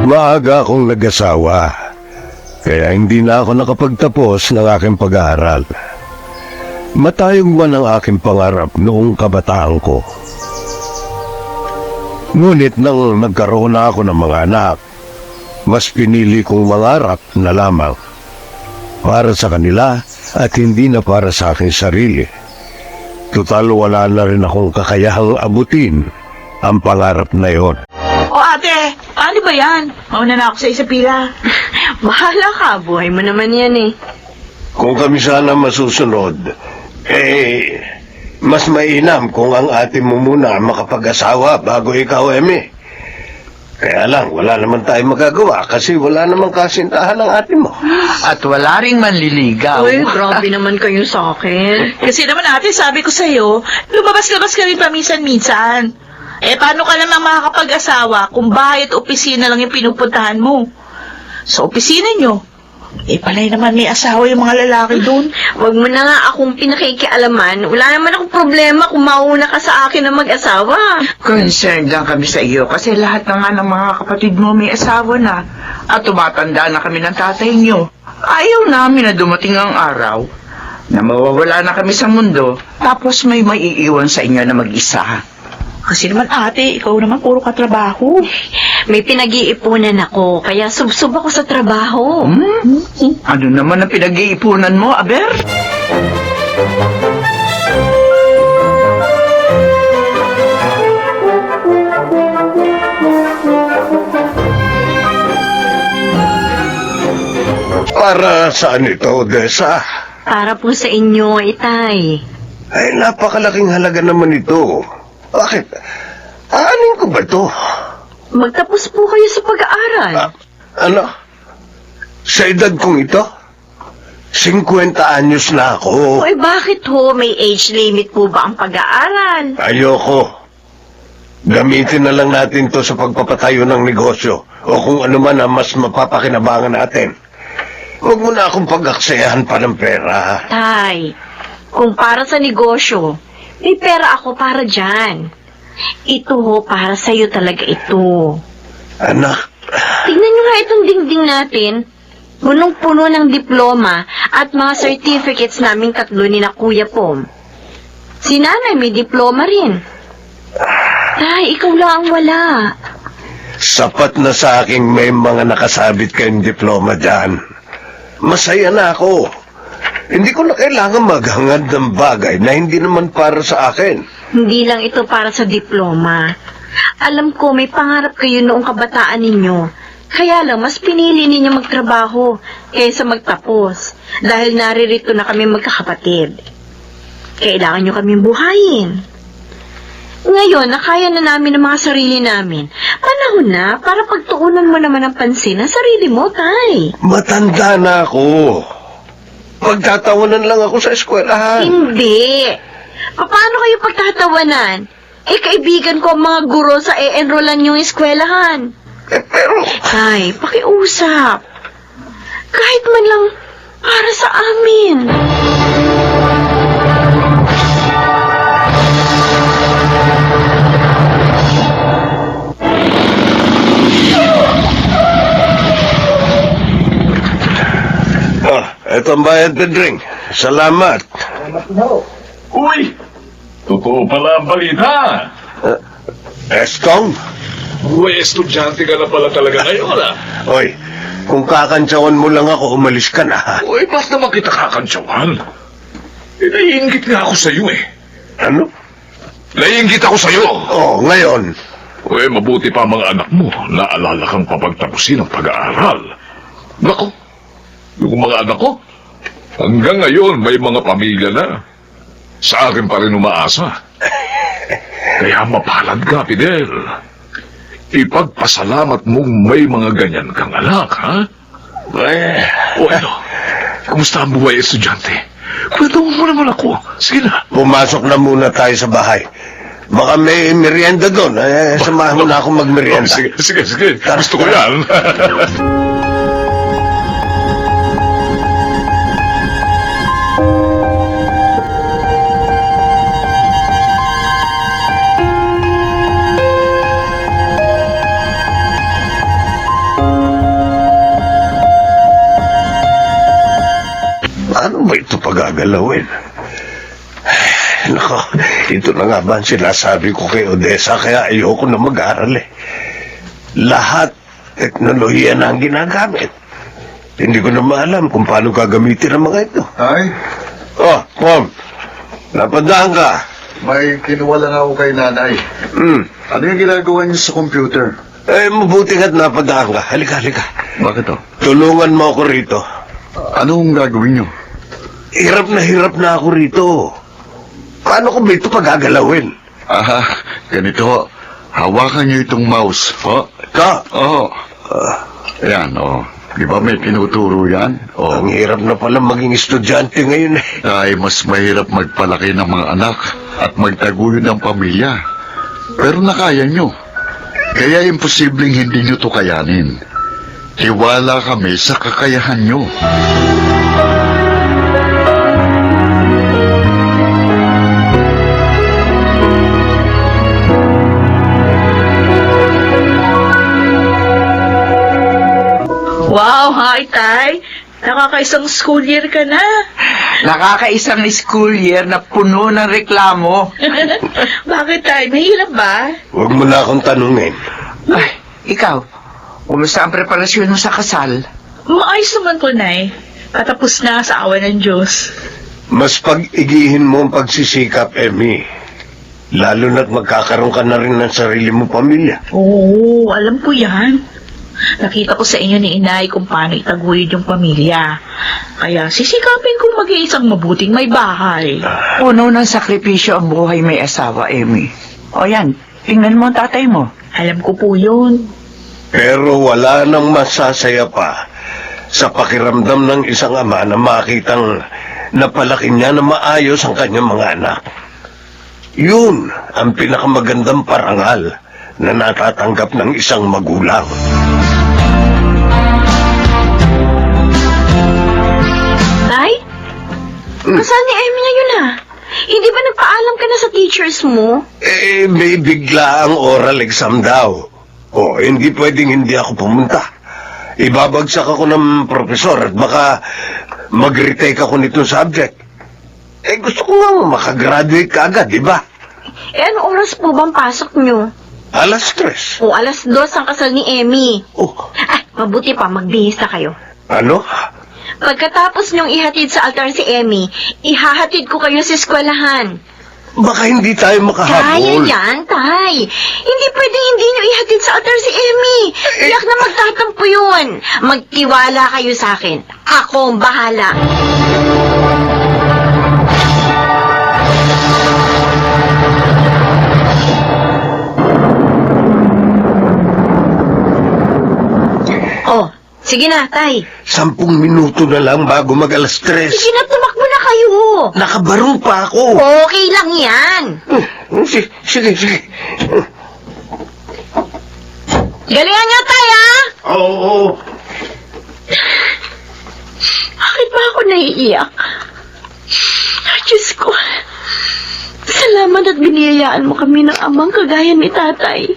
Maaga akong nag-asawa, kaya hindi na ako nakapagtapos ng aking pag-aaral. Matayog man ang aking pangarap noong kabataan ko. Ngunit nang nagkaroon na ako ng mga anak, mas pinili kong mangarap na lamang para sa kanila at hindi na para sa aking sarili. Total wala na rin akong kakayahang abutin ang pangarap na yon. O ate, ano ba yan? Mauna na ako sa isa pila. Bahala ka, buhay mo naman yan eh. Kung kami sana masusunod, mas mainam kung ang ate mo muna makapag-asawa bago ikaw, Eme. Kaya lang, wala naman tayong magagawa kasi wala namang kasintahan ng ate mo. At wala ring manliligaw. Uy, grabe naman kayo sa akin. Kasi naman ate, sabi ko sa'yo, lumabas-labas ka rin paminsan-minsan. Paano ka namang makakapag-asawa kung bahay at opisina lang yung pinupuntahan mo? Sa opisina nyo, palay naman may asawa yung mga lalaki doon. Huwag mo na nga akong pinakikialaman. Wala naman akong problema kung mauna ka sa akin na mag-asawa. Concerned lang kami sa iyo kasi lahat na nga ng mga kapatid mo may asawa na at tumatanda na kami ng tatay niyo. Ayaw namin na dumating ang araw na mawawala na kami sa mundo tapos may maiiwan sa inyo na mag-isa. Kasi naman ate, ikaw naman puro katrabaho. May pinag-iipunan ako, kaya subsob ako sa trabaho. Ano naman ang pinag-iipunan mo, Aber? Para saan ito, Desa? Para po sa inyo, Itay. Ay, napakalaking halaga naman ito. Bakit? Aanin ko ba ito? Magtapos po kayo sa pag-aaral. Ano? Sa edad kong ito? 50 anyos na ako. Uy, bakit ho? May age limit po ba ang pag-aaral? Ayoko. Gamitin na lang natin to sa pagpapatayo ng negosyo o kung ano man ang mas mapapakinabangan natin. Huwag mo na akong pag-aksayahan pa ng pera. Tay, kung para sa negosyo, may pera ako para dyan. Ito ho, para sa'yo talaga ito. Anak, Tingnan nyo nga itong dingding natin. Punong-puno ng diploma at mga certificates naming tatlo ni na Kuya Pom. Si nanay may diploma rin. Tay, ikaw lang ang wala. sapat na sa aking may mga nakasabit kayong diploma dyan. Masaya na ako. Hindi ko na kailangan maghangad ng bagay na hindi naman para sa akin. Hindi lang ito para sa diploma. Alam ko may pangarap kayo noong kabataan ninyo. Kaya lang mas pinili ninyo magtrabaho kaysa magtapos dahil naririto na kami magkakapatid. Kailangan nyo kaming buhayin. Ngayon, nakaya na namin ang mga sarili namin. Panahon na para pagtuunan mo naman ang pansin ang sarili mo, Tay. Matanda na ako. Pagtatawanan lang ako sa eskwelahan. Hindi. Paano kayo pagtatawanan? Kaibigan ko ang mga guro sa e-enrollan yung eskwelahan. Pero, Tay, pakiusap. Kahit man lang para sa amin. eto ang bayad, Pedring. Salamat. Uy! Totoo pala ang balita. Estong? Uy, estudyante ka na pala talaga ngayon, ah. Oy, kung kakantsawan mo lang ako, umalis ka na, ha? Uy, ba't naman kita kakantsawan? Naiingit nga ako sa'yo, eh. Ano? Naiingit ako sa'yo. Oh, ngayon. Uy, mabuti pa ang mga anak mo. Naalala kang papagtapusin ang pag-aaral. Nako, yung mga anak ko, hanggang ngayon may mga pamilya na. Sa akin pa rin umaasa. Kaya mapalad ka, Fidel. Ipagpasalamat mong may mga ganyan kang anak, ha? O ano? Kumusta ang buhay, estudyante? Kwento mo naman ako. Sige na. Pumasok na muna tayo sa bahay. Baka may merienda doon. Samahan mo na ako magmerienda. Sige. Gusto ko yan. ito pagagalawin. Nako, ito na nga ba ang sinasabi ko kay Odessa, kaya ayoko na mag-aral eh. Lahat teknolohiya na ang ginagamit. Hindi ko na maalam kung paano gagamitin ang mga ito. Ay, Oh, Mom, napadaan ka. may kinuha lang ako kay nanay. Ano yung ginagawa niyo sa computer? Mabuti ka't napadaan ka. Halika. Bakit to? Tulungan mo ako rito. Anong gagawin niyo? Hirap na ako rito. Paano ko ba ito pagagalawin? Ganito. Hawakan niyo itong mouse. Oh, Ka, oo. Ayan, oh. Di ba may tinuturo yan? Oh. ang hirap na pala maging estudyante ngayon eh. Ay, mas mahirap magpalaki ng mga anak at magtaguyod ng pamilya. Pero nakaya nyo. Kaya imposibleng hindi nyo to kayanin. Tiwala kami sa kakayahan nyo. Wow, hi, Tay. Nakakaisang school year ka na. Nakakaisang school year na puno ng reklamo. Bakit, Tay? Mahirap ba? Huwag mo na akong tanungin. Ay, ikaw, kumusta ang preparasyon mo sa kasal? Maayos naman po, Nay. Patapos na sa awa ng Diyos. Mas pag-igihin mo ang pagsisikap, Emmy. Lalo na't magkakaroon ka na rin ng sarili mong pamilya. Oo, alam ko yan. Nakita ko sa inyo ni Inay kung paano itaguyod yung pamilya. Kaya sisikapin kong mag-iisang mabuting may bahay. Puno ng sakripisyo ang buhay may asawa, Amy. O yan, tingnan mo ang tatay mo. Alam ko po yun. Pero wala nang masasaya pa sa pakiramdam ng isang ama na makitang napalaki niya na maayos ang kanyang mga anak. Yun ang pinakamagandang parangal na natatanggap ng isang magulang. Tay? Kasal ni Emmy ngayon Hindi ba nagpaalam ka na sa teachers mo? May bigla ang oral exam daw. Hindi pwedeng hindi ako pumunta. Ibabagsak ako ng profesor at baka mag-retake ako nitong subject. Gusto ko nga makagraduate ka agad, di ba? Anong oras po bang pasok nyo? 3:00. O 2:00 ang kasal ni Emmy. Oh, Mabuti pa, magbihis na kayo. ano? Pagkatapos niyong ihatid sa altar si Emmy, ihahatid ko kayo sa eskwelahan. Baka hindi tayo Kaya makahabol. yan, Tay. Hindi pwedeng hindi niyo ihatid sa altar si Emmy. Tiyak na magtatampo yun. Magtiwala kayo sa akin. Ako ang bahala. Oh, sige na, Tay. 10 minuto na lang bago mag-3:00. Sige na, tumakbo na kayo. Nakabaro pa ako. Okay lang yan. Sige. Galingan niyo, Tay, Oo. Bakit ba ako naiiyak? Diyos ko. Salamat at biniyayaan mo kami ng amang kagaya ni Tatay.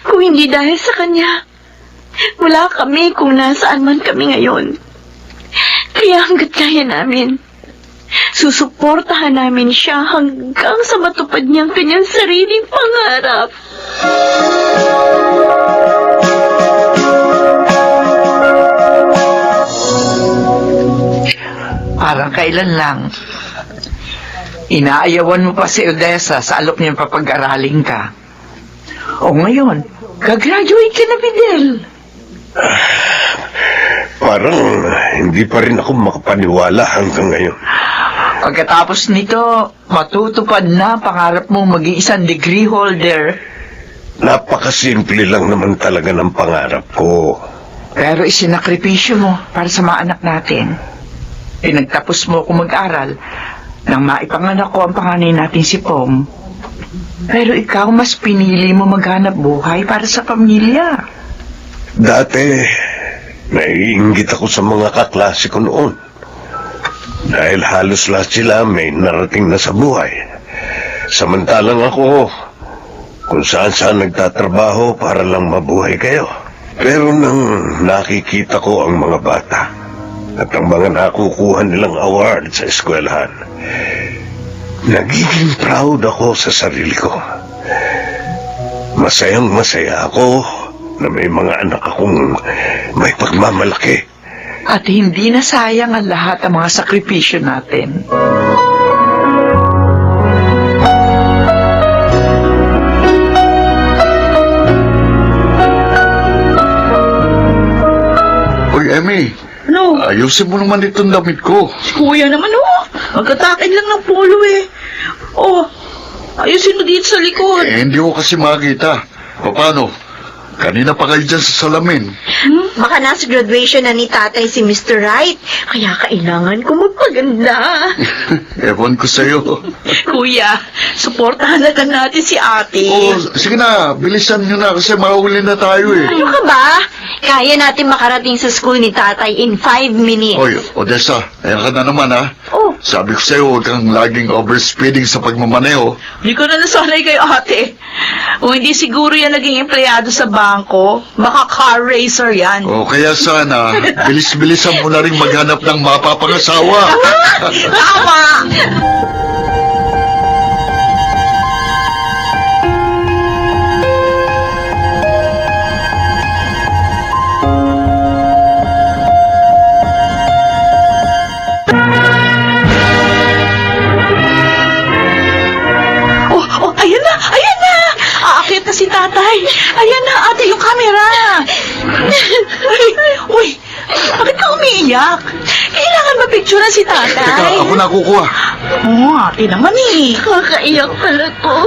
Kung hindi dahil sa kanya, wala kami kung nasaan man kami ngayon. Kaya hanggat kaya namin, susuportahan namin siya hanggang sa matupad niyang kanyang sariling pangarap. Parang kailan lang. Inaayawan mo pa si Odessa sa alok niyang papag-aralin ka. O ngayon, gagraduate ka na, Fidel. Parang hindi pa rin ako makapaniwala hanggang ngayon. Pagkatapos nito, matutupad na pangarap mong mag-iisang degree holder. Napakasimple lang naman talaga ng pangarap ko. Pero isinakripisyo mo para sa mga anak natin. Pinagtapos mo kung mag-aral nang maipanganak ko ang panganay natin si Pom. Pero ikaw mas pinili mo maghanap buhay para sa pamilya. Dati, naiinggit ako sa mga kaklase ko noon. Dahil halos lahat sila may narating na sa buhay. Samantalang ako, kung saan-saan nagtatrabaho para lang mabuhay kayo. Pero nang nakikita ko ang mga bata, at ang mga nakukuha nilang award sa eskwelahan. Nagiging proud ako sa sarili ko. Masayang masaya ako na may mga anak akong may pagmamalaki. At hindi na sayang ang lahat ng mga sakripisyo natin. Uy, Emmy, Ano? ayusin mo naman itong damit ko. Si kuya naman, oh. Magkatakin lang ng polo eh. Oh, ayusin mo dito sa likod. Hindi ko kasi makita. Paano? Kanina pa kayo dyan sa salamin. Baka nasa graduation na ni tatay si Mr. Wright, kaya kailangan ko magpaganda. Ewan ko sa'yo. Kuya, suportahan na lang natin si ate. Oh, sige na, bilisan nyo na kasi mahuli na tayo eh. Ano ka ba? Kaya natin makarating sa school ni tatay in 5 minutes. Hoy, Odessa, ayan ka na naman ha. Oh, Sabi ko sa'yo, huwag kang laging overspeeding sa pagmamaneho. Hindi ko na nasanay kayo ate. Kung hindi siguro yan naging empleyado sa bangko, baka car racer yan. O kaya sana, bilis-bilisan mo na rin maghanap ng mapapangasawa. Tama! Oh, ayan na! Ayan na! Aakit na si tatay! Ayan na, ate, yung camera! Ay, uy! Bakit ka umiiyak? Kailangan mapicturean si tatay. Teka, ako na kukuha. Oo, ate naman eh. kakaiyak pala to.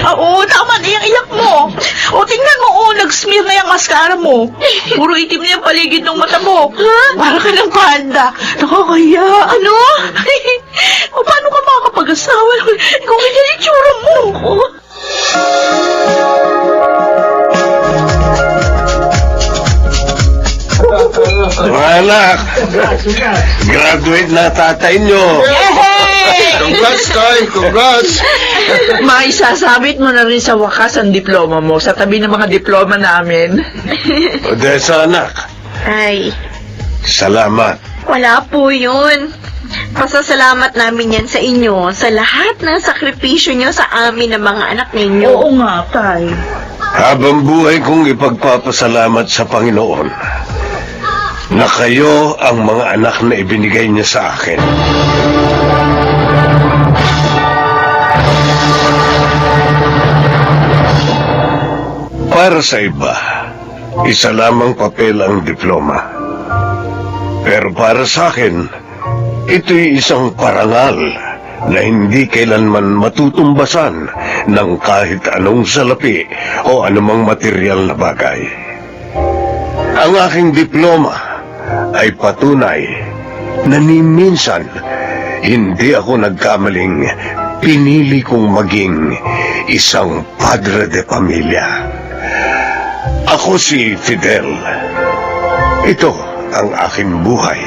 Oo, tama na yung iyak mo. O, tingnan mo, nag-smear na yung mascara mo. Puro itim na yung paligid ng mata mo. Para ka ng panda. Nakakaya. Ano? O, paano ka makakapag-asawa? Kung hindi yung tsura mo. Mga anak, graduate na tatay nyo. Congrats, Tay! Congrats! May sasabit mo na rin sa wakas ang diploma mo sa tabi ng mga diploma namin. Odessa, anak, Ay, salamat. wala po yun. Pasasalamat namin yan sa inyo, sa lahat ng sakripisyo nyo sa amin ng mga anak ninyo. Oo nga, tay. Habang buhay kong ipagpapasalamat sa Panginoon na kayo ang mga anak na ibinigay niya sa akin. Para sa iba, isa lamang papel ang diploma. Pero para sa akin, ito'y isang parangal na hindi kailanman matutumbasan ng kahit anong salapi o anumang material na bagay. Ang aking diploma ay patunay na ni minsan hindi ako nagkamaling pinili kong maging isang padre de pamilya. Ako si Fidel. Ito ang aking buhay.